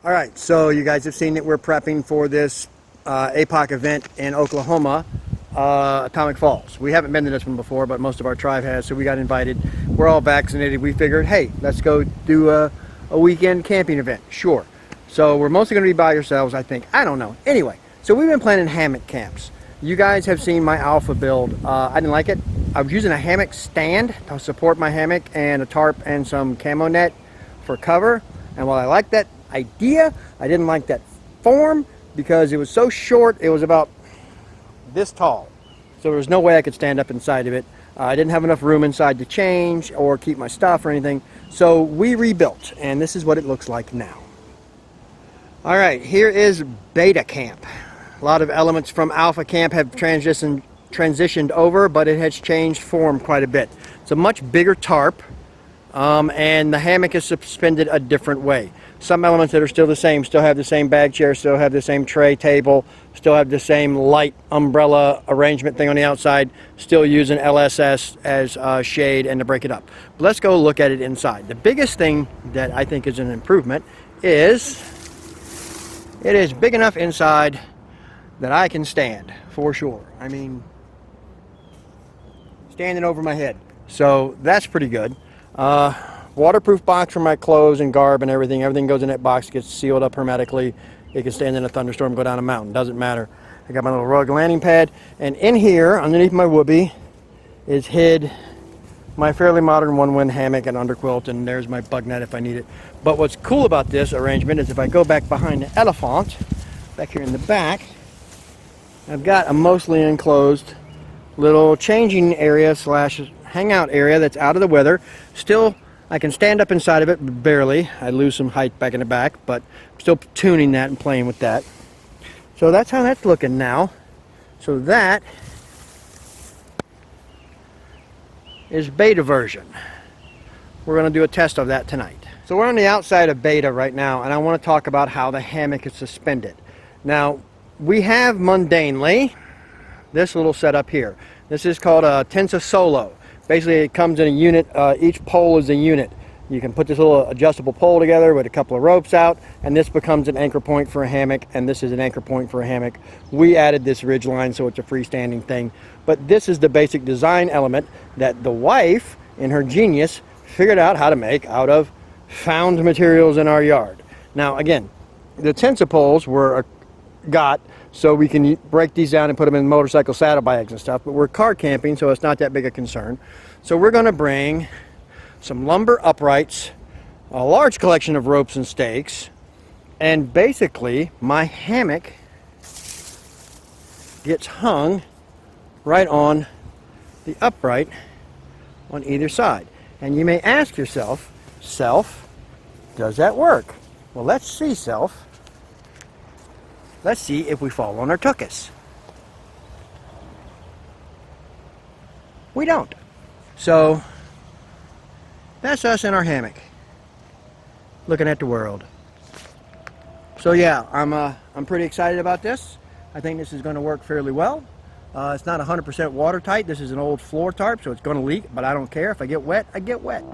All right, so you guys have seen that we're prepping for this APOC event in Oklahoma, Atomic Falls. We haven't been to this one before, but most of our tribe has, so we got invited. We're all vaccinated. We figured, hey, let's go do a weekend camping event. Sure. So we're mostly going to be by ourselves, I think. I don't know. Anyway, so we've been planning hammock camps. You guys have seen my alpha build. I didn't like it. I was using a hammock stand to support my hammock and a tarp and some camo net for cover. And while I liked that idea, I didn't like that form because it was so short. It was about this tall, so there was no way I could stand up inside of it. I didn't have enough room inside to change or keep my stuff or anything, so we rebuilt, and this is what it looks like now. All right, here is beta camp. A lot of elements from alpha camp have transitioned over, but it has changed form quite a bit. It's a much bigger tarp, and the hammock is suspended a different way. Some elements that are still the same still have the same bag chair, still have the same tray table, still have the same light umbrella arrangement thing on the outside, still using LSS as shade and to break it up. But let's go look at it inside. The biggest thing that I think is an improvement is it is big enough inside that I can stand, for sure. I mean, standing over my head. So that's pretty good. Waterproof box for my clothes and garb and everything. Everything goes in that box, gets sealed up hermetically. It can stand in a thunderstorm, go down a mountain, doesn't matter. I got my little rug landing pad, and in here, underneath my whoopee, is hid my fairly modern one-wind hammock and underquilt, and there's my bug net if I need it. But what's cool about this arrangement is if I go back behind the elephant, back here in the back, I've got a mostly enclosed little changing area slash hangout area that's out of the weather. Still, I can stand up inside of it, barely. I lose some height back in the back, but I'm still tuning that and playing with that. So that's how that's looking now. So that is beta version. We're going to do a test of that tonight. So we're on the outside of beta right now, and I want to talk about how the hammock is suspended. Now, we have mundanely this little setup here. This is called a Tensa Solo. Basically, it comes in a unit. Each pole is a unit. You can put this little adjustable pole together with a couple of ropes out, and this becomes an anchor point for a hammock, and this is an anchor point for a hammock. We added this ridge line, so it's a freestanding thing. But this is the basic design element that the wife, in her genius, figured out how to make out of found materials in our yard. Now, again, the Tensa poles were got so we can break these down and put them in motorcycle saddlebags and stuff, but we're car camping, so it's not that big a concern. So we're going to bring some lumber uprights, a large collection of ropes and stakes, and basically my hammock gets hung right on the upright on either side. And you may ask yourself, self, does that work? Well, let's see, self. Let's see if we fall on our tuchus. We don't. So that's us in our hammock, looking at the world. So yeah, I'm pretty excited about this. I think this is going to work fairly well. It's not 100% watertight. This is an old floor tarp, so it's going to leak, but I don't care. If I get wet, I get wet.